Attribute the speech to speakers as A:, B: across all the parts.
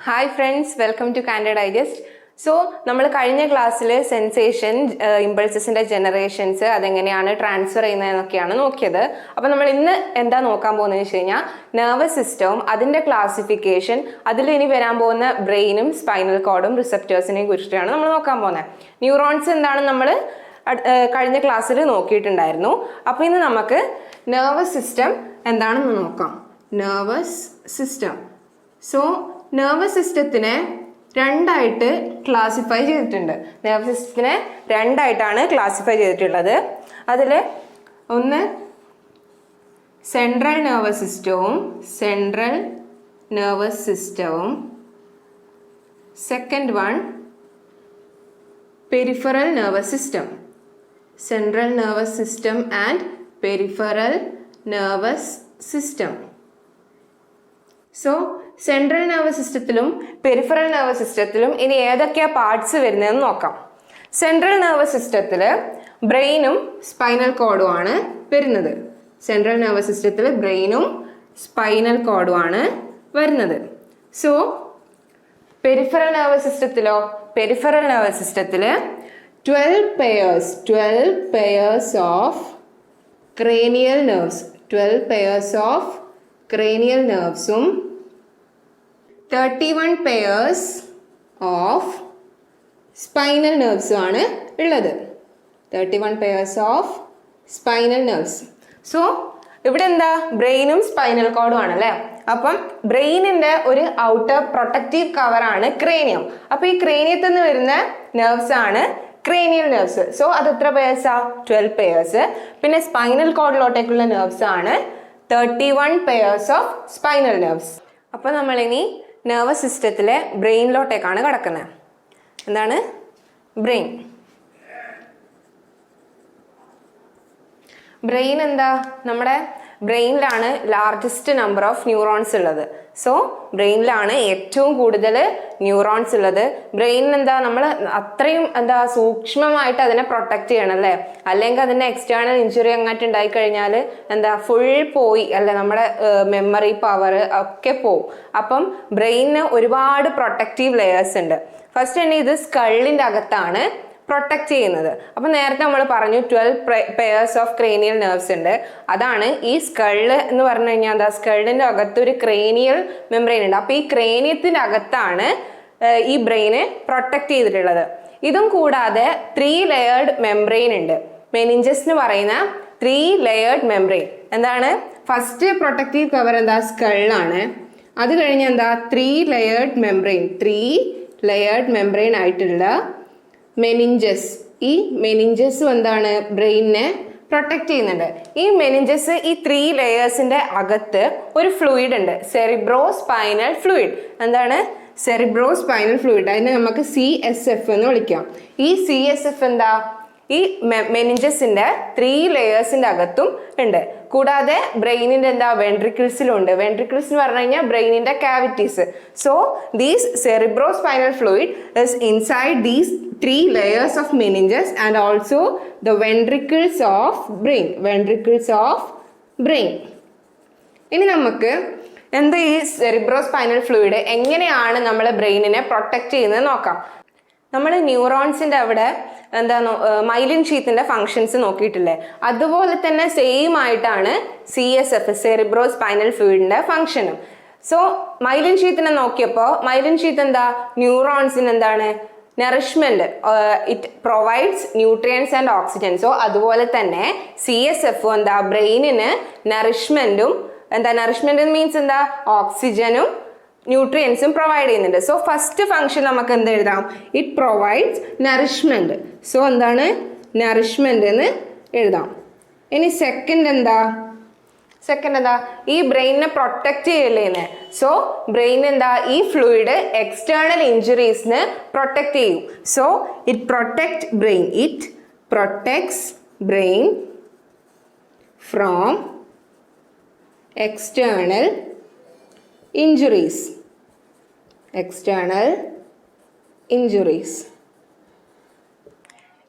A: Hi friends, welcome to Candid Digest. So, നമ്മൾ കഴിഞ്ഞ ക്ലാസ്സിൽ സെൻസേഷൻ ഇമ്പൾസസിന്റെ ജനറേഷൻസ് അതെങ്ങനെയാണ് ട്രാൻസ്ഫർ ചെയ്യുന്നതെന്നൊക്കെയാണ് നോക്കിയത്. അപ്പോൾ നമ്മൾ ഇന്ന് എന്താ നോക്കാൻ പോകുന്നതെന്ന് വെച്ച് കഴിഞ്ഞാൽ നെർവസ് സിസ്റ്റവും അതിന്റെ ക്ലാസിഫിക്കേഷൻ, അതിൽ ഇനി വരാൻ പോകുന്ന ബ്രെയിനും സ്പൈനൽ കോഡും റിസപ്റ്റേഴ്സിനെയും കുറിച്ചിട്ടാണ് നമ്മൾ നോക്കാൻ പോകുന്നത്. ന്യൂറോൺസ് എന്താണെന്ന് നമ്മൾ കഴിഞ്ഞ ക്ലാസ്സിൽ നോക്കിയിട്ടുണ്ടായിരുന്നു. അപ്പോൾ ഇന്ന് നമുക്ക് നെർവസ് സിസ്റ്റം എന്താണെന്ന് നോക്കാം. Nervous system. സോ നെർവസ് സിസ്റ്റത്തിനെ രണ്ടായിട്ട് ക്ലാസിഫൈ ചെയ്തിട്ടുണ്ട്. നെർവസ് സിസ്റ്റത്തിനെ രണ്ടായിട്ടാണ് ക്ലാസിഫൈ ചെയ്തിട്ടുള്ളത്. അതിൽ ഒന്ന് സെൻട്രൽ നെർവസ് സിസ്റ്റവും second one peripheral nervous system. Central nervous system and peripheral nervous system. So central nervous സിസ്റ്റത്തിലും പെരിഫറൽ നെർവസ് സിസ്റ്റത്തിലും ഇനി ഏതൊക്കെയാ പാർട്സ് വരുന്നതെന്ന് നോക്കാം. സെൻട്രൽ നെർവസ് സിസ്റ്റത്തിൽ ബ്രെയിനും സ്പൈനൽ കോഡും ആണ് വരുന്നത്. സെൻട്രൽ നെർവസ് സിസ്റ്റത്തിൽ ബ്രെയിനും സ്പൈനൽ കോഡും ആണ് വരുന്നത്. സോ പെരിഫറൽ നെർവസ് സിസ്റ്റത്തിലോ, പെരിഫറൽ നെർവസ് സിസ്റ്റത്തിൽ 12 pairs of cranial nerves, 12 pairs of cranial nerves-ഉം 31 pairs of spinal nerves ആണ് ഉള്ളത്. 31 pairs of spinal nerves. So ഇവിടെ എന്താ, ബ്രെയിനും സ്പൈനൽ കോഡും ആണല്ലേ. അപ്പം ബ്രെയിനിന്റെ ഒരു ഔട്ടർ പ്രൊട്ടക്റ്റീവ് കവറാണ് ക്രേനിയം. അപ്പൊ ഈ ക്രേനിയത്തിൽ നിന്ന് വരുന്ന നെർവ്സ് ആണ് ക്രേനിയൽ നെർവ്സ്. സോ അത് എത്ര പേഴ്സാ? 12 pairs. പിന്നെ സ്പൈനൽ കോഡിലോട്ടേക്കുള്ള നെർവ്സ് ആണ് 31 pairs of spinal nerves. അപ്പോൾ നമ്മളിനി നെർവസ് സിസ്റ്റത്തിലെ ബ്രെയിനിലോട്ടേക്കാണ് കിടക്കുന്നത്. എന്താണ് ബ്രെയിൻ? ബ്രെയിൻ എന്താ, നമ്മുടെ ബ്രെയിനിലാണ് ലാർജസ്റ്റ് നമ്പർ ഓഫ് ന്യൂറോൺസ് ഉള്ളത്. സോ ബ്രെയിനിലാണ് ഏറ്റവും കൂടുതൽ ന്യൂറോൺസ് ഉള്ളത്. ബ്രെയിനിന് എന്താ, നമ്മൾ അത്രയും എന്താ സൂക്ഷ്മമായിട്ട് അതിനെ പ്രൊട്ടക്ട് ചെയ്യണം അല്ലേ. അല്ലെങ്കിൽ അതിൻ്റെ എക്സ്റ്റേണൽ ഇഞ്ചുറി അങ്ങോട്ട് ഉണ്ടായിക്കഴിഞ്ഞാൽ എന്താ ഫുൾ പോയി അല്ലെ, നമ്മുടെ മെമ്മറി പവർ ഒക്കെ പോവും. അപ്പം ബ്രെയിനിന് ഒരുപാട് പ്രൊട്ടക്റ്റീവ് ലെയേഴ്സ് ഉണ്ട്. ഫസ്റ്റ് തന്നെ ഇത് സ്കള്ളിൻ്റെ അകത്താണ് പ്രൊട്ടക്ട് ചെയ്യുന്നത്. അപ്പം നേരത്തെ നമ്മൾ പറഞ്ഞു 12 pairs ഓഫ് ക്രേനിയൽ നെർവ്സ് ഉണ്ട്. അതാണ് ഈ സ്കള്ള് എന്ന് പറഞ്ഞു കഴിഞ്ഞാൽ എന്താ, സ്കള്ളിൻ്റെ അകത്ത് ഒരു ക്രേനിയൽ മെംബ്രെയിൻ ഉണ്ട്. അപ്പോൾ ഈ ക്രേനിയത്തിൻ്റെ അകത്താണ് ഈ ബ്രെയിന് പ്രൊട്ടക്ട് ചെയ്തിട്ടുള്ളത്. ഇതും കൂടാതെ 3 layered മെംബ്രെയിൻ ഉണ്ട്. മെനിഞ്ചസ് എന്ന് പറയുന്ന 3 layered മെംബ്രെയിൻ. എന്താണ്, ഫസ്റ്റ് പ്രൊട്ടക്റ്റീവ് കവർ എന്താ, സ്കള്ളാണ്. അത് കഴിഞ്ഞ് എന്താ 3 layered മെംബ്രെയിൻ ആയിട്ടുള്ള മെനിഞ്ചസ്. ഈ മെനിഞ്ചസും എന്താണ്, ബ്രെയിനിനെ പ്രൊട്ടക്ട് ചെയ്യുന്നുണ്ട്. ഈ മെനിഞ്ചസ്, ഈ 3 ലെയേഴ്സിന്റെ അകത്ത് ഒരു ഫ്ലൂയിഡ് ഉണ്ട്, സെറിബ്രോ സ്പൈനൽ ഫ്ലൂയിഡ്. എന്താണ് സെറിബ്രോ സ്പൈനൽ ഫ്ലൂയിഡ്? അതിനെ നമുക്ക് CSF എന്ന് വിളിക്കാം. ഈ CSF എന്താ, ഈ മെനിഞ്ചസിന്റെ 3 ലെയേഴ്സിന്റെ അകത്തും ഉണ്ട്. കൂടാതെ ബ്രെയിനിന്റെ എന്താ, വെൻട്രിക്കിൾസിലും ഉണ്ട്. വെൻട്രിക്കിൾസ് എന്ന് പറഞ്ഞു കഴിഞ്ഞാൽ ബ്രെയിനിന്റെ cavities. So these cerebro spinal fluid is inside these 3 layers of meninges and also the ventricles of brain. ഇനി നമുക്ക് എന്താ ഈ സെറിബ്രോ സ്പൈനൽ ഫ്ലൂയിഡ് എങ്ങനെയാണ് നമ്മളെ ബ്രെയിനിനെ പ്രൊട്ടക്ട് ചെയ്യുന്നത് നോക്കാം. നമ്മൾ ന്യൂറോൺസിന്റെ അവിടെ എന്താ മൈലിൻ ഷീത്തിന്റെ ഫങ്ഷൻസ് നോക്കിയിട്ടില്ലേ, അതുപോലെ തന്നെ സെയിം ആയിട്ടാണ് CSF സെറിബ്രോ സ്പൈനൽ ഫ്ലൂയിഡിന്റെ ഫങ്ഷനും. സോ മൈലിൻ ഷീത്തിനെ നോക്കിയപ്പോൾ മൈലിൻ ഷീത്ത് എന്താ, ന്യൂറോൺസിന് എന്താണ്, nourishment, it provides nutrients and oxygen. So അതുപോലെ തന്നെ CSF എന്താ, ബ്രെയിനിന് നറിഷ്മെന്റും, എന്താ നറിഷ്മെന്റ് മീൻസ് എന്താ, ഓക്സിജനും ന്യൂട്രിയൻസും പ്രൊവൈഡ് ചെയ്യുന്നുണ്ട്. സോ ഫസ്റ്റ് ഫംഗ്ഷൻ നമുക്ക് എന്ത് എഴുതാം, ഇറ്റ് പ്രൊവൈഡ്സ് നറിഷ്മെന്റ്. സോ എന്താണ്, നറിഷ്മെന്റ് എന്ന് എഴുതാം. ഇനി സെക്കൻഡ് എന്താ, ഈ ബ്രെയിനിനെ പ്രൊട്ടക്ട് ചെയ്യല്ലേ. സോ ബ്രെയിൻ എന്താ, ഈ ഫ്ലൂയിഡ് എക്സ്റ്റേണൽ ഇഞ്ചുറീസിന് പ്രൊട്ടക്ട് ചെയ്യും. So it protects brain from external injuries.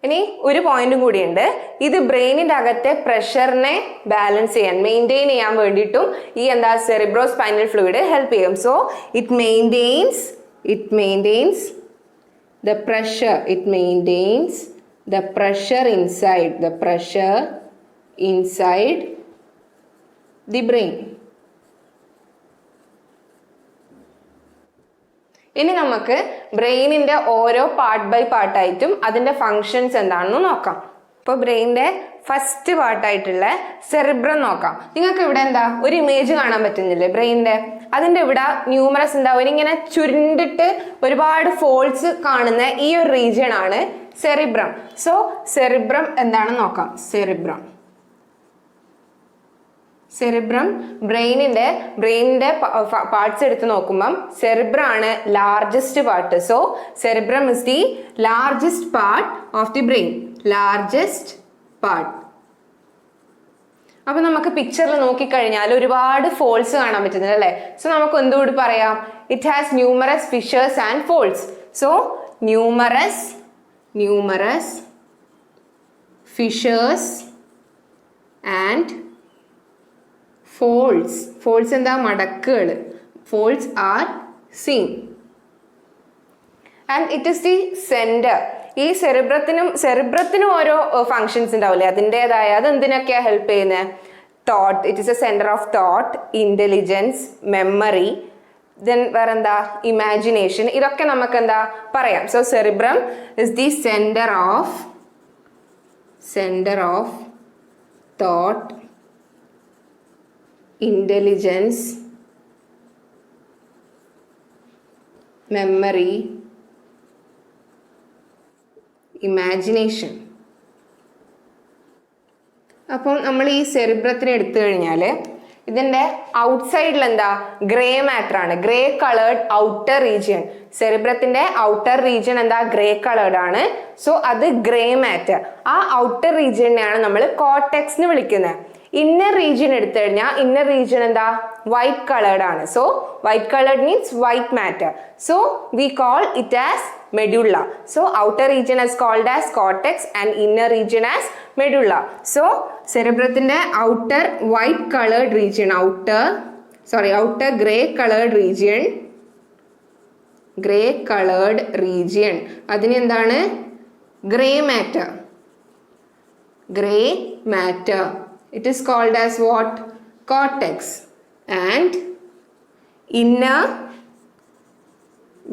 A: ഇനി ഒരു പോയിന്റും കൂടിയുണ്ട്. ഇത് ബ്രെയിനിന്റെ അകത്തെ പ്രഷറിനെ ബാലൻസ് ചെയ്യാൻ മെയിൻറ്റെയിൻ ചെയ്യാൻ വേണ്ടിയിട്ടും ഈ എന്താ സെറിബ്രോ സ്പൈനൽ ഫ്ലൂയിഡ് ഹെൽപ്പ് ചെയ്യും. So it maintains the pressure, it maintains the pressure inside the brain. ഇനി നമുക്ക് ബ്രെയിനിന്റെ ഓരോ പാർട്ട് ബൈ പാർട്ടായിട്ടും അതിന്റെ ഫങ്ഷൻസ് എന്താണെന്ന് നോക്കാം. ഇപ്പോൾ ബ്രെയിനിന്റെ ഫസ്റ്റ് പാർട്ടായിട്ടുള്ള സെറിബ്രം നോക്കാം. നിങ്ങൾക്ക് ഇവിടെ എന്താ ഒരു ഇമേജ് കാണാൻ പറ്റുന്നില്ലേ ബ്രെയിനിന്റെ? അതിന്റെ ഇവിടെ ന്യൂമറസ് എന്താ ഇങ്ങനെ ചുരുണ്ടിട്ട് ഒരുപാട് ഫോൾസ് കാണുന്ന ഈ ഒരു റീജിയൺ ആണ് സെറിബ്രം. സോ സെറിബ്രം എന്താണെന്ന് നോക്കാം. സെറിബ്രം ബ്രെയിനിന്റെ പാർട്സ് എടുത്ത് നോക്കുമ്പം സെറിബ്രം ആണ് largest part. So cerebrum is the largest part of the brain. അപ്പൊ നമുക്ക് പിക്ചറിൽ നോക്കിക്കഴിഞ്ഞാൽ ഒരുപാട് ഫോൾസ് കാണാൻ പറ്റുന്നത് അല്ലേ? സോ നമുക്ക് എന്തുകൂടി പറയാം? It has numerous fissures and folds. So numerous fissures and folds എന്താ? മടക്കുകൾ. Folds are seen and it is the centre. ഈ സെറിബ്രത്തിനും ഓരോ ഫങ്ഷൻസ് ഉണ്ടാവില്ലേ അതിൻ്റെതായ. അത് എന്തിനൊക്കെയാ ഹെൽപ്പ് ചെയ്യുന്നത്? Thought. It is a centre of thought, intelligence, memory, then വേറെന്താ ഇമാജിനേഷൻ. ഇതൊക്കെ നമുക്ക് എന്താ പറയാം. So cerebrum is the centre of thought, intelligence, memory, imagination. അപ്പം നമ്മൾ ഈ സെറിബ്രത്തിനെ എടുത്തു കഴിഞ്ഞാൽ ഇതിന്റെ ഔട്ട്സൈഡിൽ എന്താ ഗ്രേ മാറ്റർ ആണ്. Grey coloured outer region. സെറിബ്രത്തിന്റെ ഔട്ടർ റീജിയൻ എന്താ ഗ്രേ കളേർഡ് ആണ്. സോ അത് ഗ്രേ മാറ്റർ. ആ ഔട്ടർ റീജിയനെയാണ് നമ്മൾ കോർട്ടെക്സ് എന്ന് വിളിക്കുന്നത്. ഇന്നർ റീജിയൻ എടുത്തു കഴിഞ്ഞാൽ ഇന്നർ റീജിയൻ എന്താ വൈറ്റ് കളേർഡ് ആണ്. So white coloured means white matter. So we call it as medulla. So outer region is called as cortex and inner region as medulla. So cerebrathinte outer white colored region, outer gray colored region adine endana gray matter. It is called as what? Cortex. And inner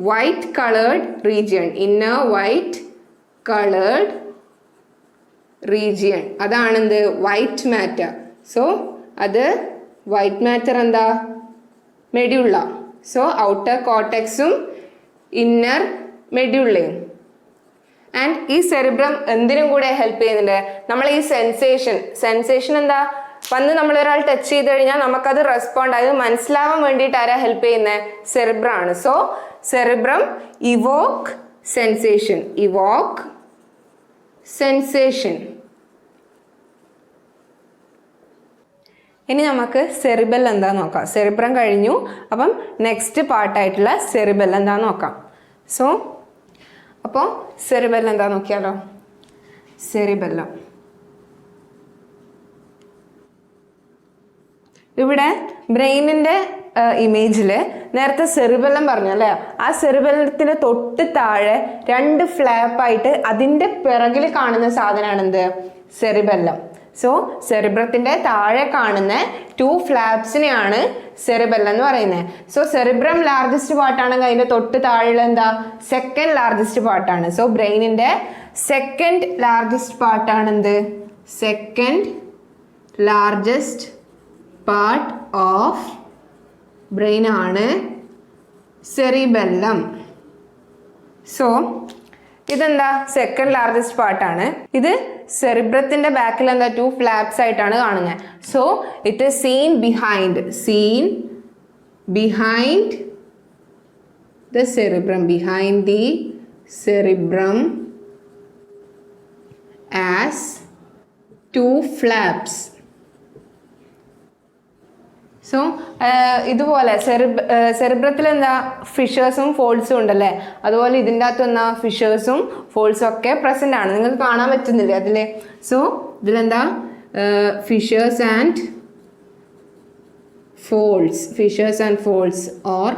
A: white colored region അതാണ് എന്ത് white matter. So അത് white matter എന്താ medulla. So outer കോർട്ടെക്സും inner മെഡ്യൂളയും. And ഈ cerebrum എന്തിനും കൂടെ help ചെയ്യുന്നുണ്ട്? നമ്മൾ ഈ സെൻസേഷൻ എന്താ വന്ന് നമ്മൾ ഒരാൾ ടച്ച് ചെയ്ത് കഴിഞ്ഞാൽ നമുക്കത് റെസ്പോണ്ട് ആയത് മനസ്സിലാവാൻ വേണ്ടിയിട്ട് ആരാ ഹെൽപ്പ് ചെയ്യുന്നത്? സെറിബ്രം ആണ്. So cerebrum Evoque sensation. ഇനി നമുക്ക് സെറിബെല്ലം എന്താ നോക്കാം. സെറിബ്രം കഴിഞ്ഞു. അപ്പം നെക്സ്റ്റ് പാർട്ടായിട്ടുള്ള സെറിബെല്ലം എന്താ നോക്കാം. സോ അപ്പോൾ സെറിബെല്ലം എന്താ നോക്കിയാലോ. സെറിബെല്ലം ഇവിടെ ബ്രെയിനിന്റെ ഇമേജിൽ നേരത്തെ സെറിബെല്ലം പറഞ്ഞു അല്ലേ? ആ സെറിബെല്ലത്തിന് തൊട്ട് താഴെ 2 ഫ്ലാപ്പായിട്ട് അതിൻ്റെ പിറകിൽ കാണുന്ന സാധനമാണ് എന്ത്? സെറിബെല്ലം. സോ സെറിബ്രത്തിന്റെ താഴെ കാണുന്ന 2 ഫ്ലാപ്സിനെയാണ് സെറിബെല്ലം എന്ന് പറയുന്നത്. സോ സെറിബ്രം ലാർജസ്റ്റ് പാർട്ടാണെങ്കിൽ അതിന്റെ തൊട്ട് താഴെ എന്താ സെക്കൻഡ് ലാർജസ്റ്റ് പാർട്ടാണ്. സോ ബ്രെയിനിന്റെ സെക്കൻഡ് ലാർജസ്റ്റ് പാർട്ടാണ് എന്ത്? Second largest part of brain ആണ് സെറിബെല്ലം. സോ ഇതെന്താ സെക്കൻഡ് ലാർജസ്റ്റ് പാർട്ടാണ്. ഇത് സെറിബ്രത്തിന്റെ ബാക്കിൽ എന്താ 2 ഫ്ലാപ്സ് ആയിട്ടാണ് കാണുന്നത്. So it is scene behind the cerebrum, behind the cerebrum as 2 flaps. So ഇതുപോലെ സെറിബ്രത്തിൽ എന്താ ഫിഷേഴ്സും ഫോൾസും ഉണ്ടല്ലേ, അതുപോലെ ഇതിൻ്റെ അകത്ത് എന്താ ഫിഷേഴ്സും ഫോൾസും ഒക്കെ പ്രസൻ്റ് ആണ്. നിങ്ങൾക്ക് കാണാൻ പറ്റുന്നില്ലേ അതിൽ? സോ ഇതിലെന്താ fissures and folds or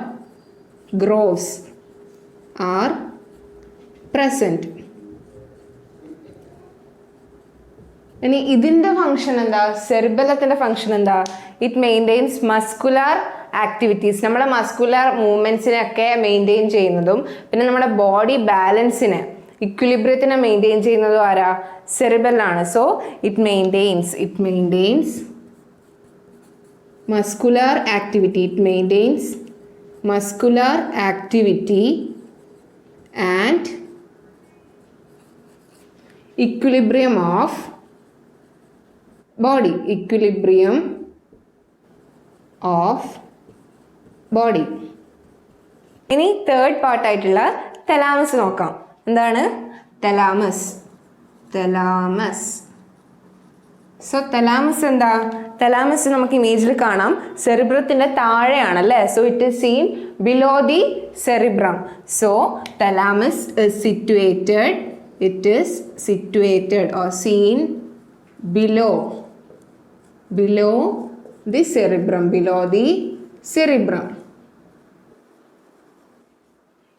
A: grooves are present. ഇനി ഇതിൻ്റെ ഫങ്ഷൻ എന്താ? സെറിബെല്ലത്തിൻ്റെ ഫങ്ഷൻ എന്താ? ഇറ്റ് മെയിൻറ്റെയിൻസ് മസ്കുലാർ ആക്ടിവിറ്റീസ്, നമ്മളെ മസ്കുലാർ മൂവ്മെൻറ്റ്സിനെയൊക്കെ മെയിൻറ്റെയിൻ ചെയ്യുന്നതും പിന്നെ നമ്മുടെ ബോഡി ബാലൻസിനെ ഇക്വിലിബ്രിയത്തിനെ മെയിൻറ്റെയിൻ ചെയ്യുന്നതും ആരാ? സെറിബെല്ലാണ്. So it maintains muscular activity and equilibrium of body. ഇനി തേർഡ് പാർട്ടായിട്ടുള്ള തലാമസ് നോക്കാം. എന്താണ് തലാമസ്? സോ തലാമസ് എന്താ? തലാമസ് നമുക്ക് ഇമേജിൽ കാണാം, സെറിബ്രത്തിൻ്റെ താഴെയാണല്ലേ. So it is seen below the cerebrum. So thalamus is situated or seen below the cerebrum.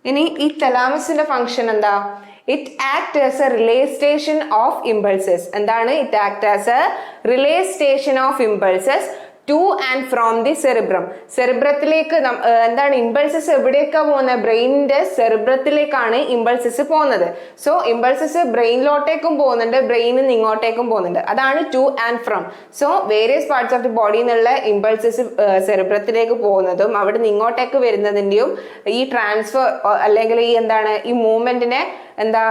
A: ഇനി ഈ തലാമസിന്റെ ഫങ്ഷൻ എന്താ? It act as a relay station of impulses. എന്താണ്? It act as a relay station of impulses to and from the cerebrum. സെറിബ്രത്തിലേക്ക് എന്താണ് impulses എവിടേക്കാണ് പോകുന്നത്? ബ്രെയിനിന്റെ സെറിബ്രത്തിലേക്കാണ് ഇമ്പൾസസ് പോകുന്നത്. സോ ഇമ്പൾസസ് ബ്രെയിനിലോട്ടേക്കും പോകുന്നുണ്ട്, ബ്രെയിനിൽ നിന്ന് ഇങ്ങോട്ടേക്കും പോകുന്നുണ്ട്. അതാണ് to and from. So various parts of the ബോഡിയിൽ നിന്നുള്ള ഇമ്പൾസസ് സെറിബ്രത്തിലേക്ക് പോകുന്നതും അവിടെ നിന്ന് ഇങ്ങോട്ടേക്ക് വരുന്നതിൻ്റെയും ഈ ട്രാൻസ്ഫർ അല്ലെങ്കിൽ ഈ എന്താണ് ഈ മൂവ്മെന്റിനെ എന്താ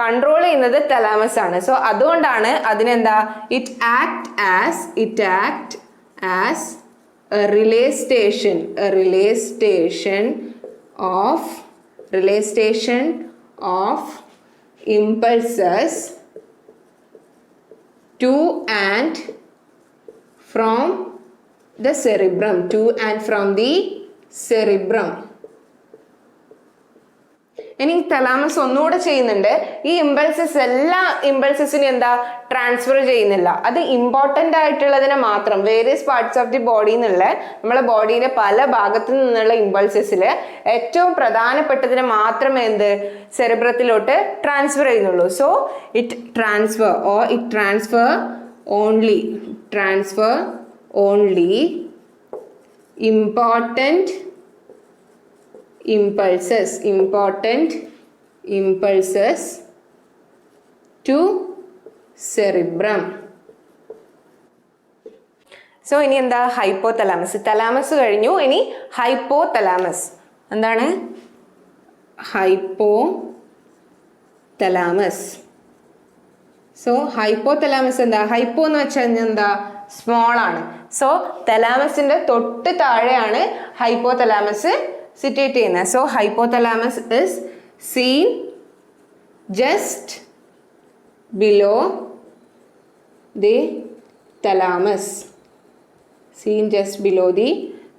A: കൺട്രോൾ ചെയ്യുന്നത് തലാമസ് ആണ്. സോ അതുകൊണ്ടാണ് അതിനെന്താ it act as a relay station of impulses to and from the cerebrum. ഇനി തലാമസ് ഒന്നുകൂടെ ചെയ്യുന്നുണ്ട്. ഈ ഇമ്പൾസസ് എല്ലാ ഇമ്പൾസസിനും എന്താ ട്രാൻസ്ഫർ ചെയ്യുന്നില്ല, അത് ഇമ്പോർട്ടൻ്റ് ആയിട്ടുള്ളതിനെ മാത്രം വേരിയസ് പാർട്സ് ഓഫ് ദി ബോഡിയിൽ നിന്നുള്ള നമ്മളെ ബോഡിയിലെ പല ഭാഗത്തു നിന്നുള്ള ഇമ്പൾസസിൽ ഏറ്റവും പ്രധാനപ്പെട്ടതിനെ മാത്രമേ എന്ത് സെറിബ്രത്തിലോട്ട് ട്രാൻസ്ഫർ ചെയ്യുന്നുള്ളൂ. So it transfer only important impulses to cerebrum. So ഇനി എന്താ ഹൈപ്പോതലാമസ്. തലാമസ് കഴിഞ്ഞു, ഇനി ഹൈപ്പോതലാമസ്. എന്താണ് ഹൈപ്പോതലാമസ്? സോ ഹൈപ്പോതലാമസ് എന്താ? ഹൈപ്പോ എന്ന് വെച്ചാൽ എന്താ? സ്മോൾ ആണ്. സോ തലാമസിന്റെ തൊട്ട് താഴെയാണ് ഹൈപ്പോതലാമസ് സിറ്റുവേറ്റ് ചെയ്യുന്നത്. So hypothalamus is scene just below the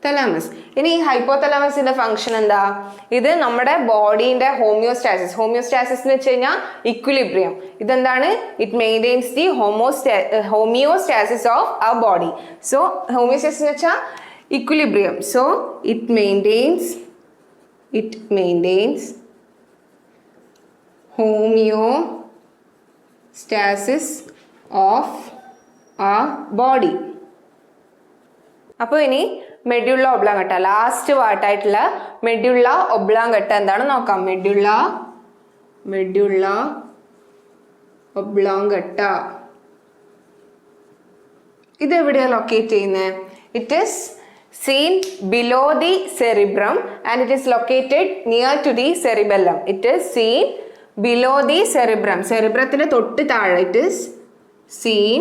A: thalamus. ഇനി ഹൈപ്പോതലാമസിന്റെ ഫംഗ്ഷൻ എന്താ? ഇത് നമ്മുടെ ബോഡീന്റെ ഹോമിയോസ്റ്റാസിസ് എന്ന് വെച്ച് കഴിഞ്ഞാൽ ഇക്വിലിബ്രിയം. ഇതെന്താണ്? It maintains the homeostasis of our body. So homeostasis എന്ന് വെച്ചാൽ equilibrium. So it maintains homeostasis of our body. അപ്പോൾ ഇനി മെഡ്യുള്ള ഒബ്ലോങ്കട്ട, ലാസ്റ്റ് പാർട്ടായിട്ടുള്ള മെഡ്യുള്ള ഒബ്ലോങ്കട്ട എന്താണ് നോക്കാം. മെഡ്യുള്ള ഒബ്ലോങ്കട്ട ഇത് എവിടെയാണ് ലൊക്കേറ്റ് ചെയ്യുന്നത്? It is seen below the cerebrum and it is located near to the cerebellum. It is seen below the cerebrum. Cerebrത്തിന് തൊട്ട് താഴെ. It is seen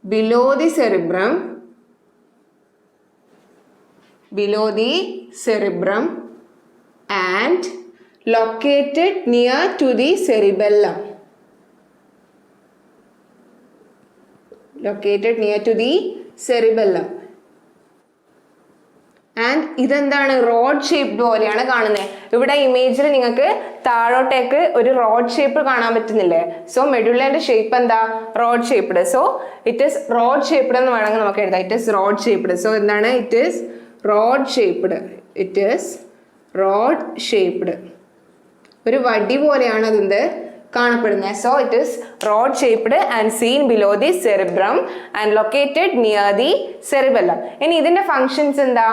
A: below the cerebrum and located near to the cerebellum. cerebellum. And ഇതെന്താണ് rod shaped പോലെയാണ് കാണുന്നത്. ഇവിടെ ഇമേജിൽ നിങ്ങൾക്ക് താഴോട്ടേക്ക് ഒരു road shape കാണാൻ പറ്റുന്നില്ലേ? സോ മെഡുള്ളന്റെ ഷേപ്പ് എന്താ? Rod shaped. So it is rod shaped എന്ന് വേണമെങ്കിൽ നമുക്ക് എഴുതാം. It is rod shaped. So എന്താണ്? It is rod shaped. It is rod shaped. ഒരു വടി പോലെയാണ് അതിന്റെ കാണപ്പെടുന്നത്. So it is rod shaped and seen below the cerebrum and located near the cerebellum. ഇനി ഇതിന്റെ ഫങ്ഷൻസ് എന്താ?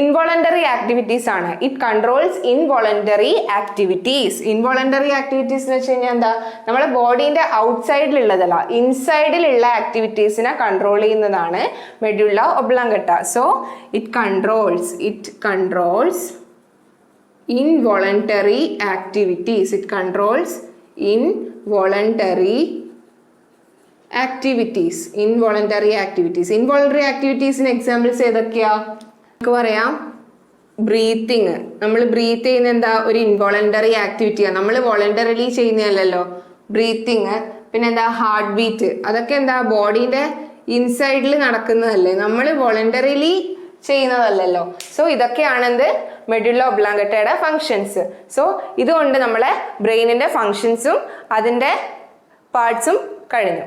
A: ഇൻവോളണ്ടറി ആക്ടിവിറ്റീസ് ആണ്. It controls involuntary activities. Involuntary activities എന്ന് വെച്ച് കഴിഞ്ഞാൽ എന്താ? നമ്മുടെ ബോഡീന്റെ ഔട്ട്സൈഡിലുള്ളതല്ല, ഇൻസൈഡിലുള്ള ആക്ടിവിറ്റീസിനെ കൺട്രോൾ ചെയ്യുന്നതാണ് medulla oblongata. So it controls involuntary activities. It controls involuntary activities. Involuntary activities in examples ഏതൊക്കെയാ? നമുക്ക് പറയാം ബ്രീത്തിങ്. നമ്മൾ ബ്രീത്ത് ചെയ്യുന്ന എന്താ? ഒരു ഇൻവോളണ്ടറി ആക്ടിവിറ്റിയാണ്. നമ്മൾ വോളണ്ടറിലി ചെയ്യുന്നതല്ലല്ലോ ബ്രീത്തിങ്. പിന്നെ എന്താ? Heart beat. അതൊക്കെ എന്താ? ബോഡീന്റെ ഇൻസൈഡിൽ നടക്കുന്നതല്ലേ, നമ്മൾ വോളണ്ടറിലി ചെയ്യുന്നതല്ലല്ലോ. സോ ഇതൊക്കെയാണ് എന്ത്? മെഡുള്ള ഒബ്ലോങ്കട്ടയുടെ ഫങ്ഷൻസ്. സോ ഇതുകൊണ്ട് നമ്മളെ ബ്രെയിനിന്റെ ഫങ്ഷൻസും അതിന്റെ പാർട്സും കഴിഞ്ഞു.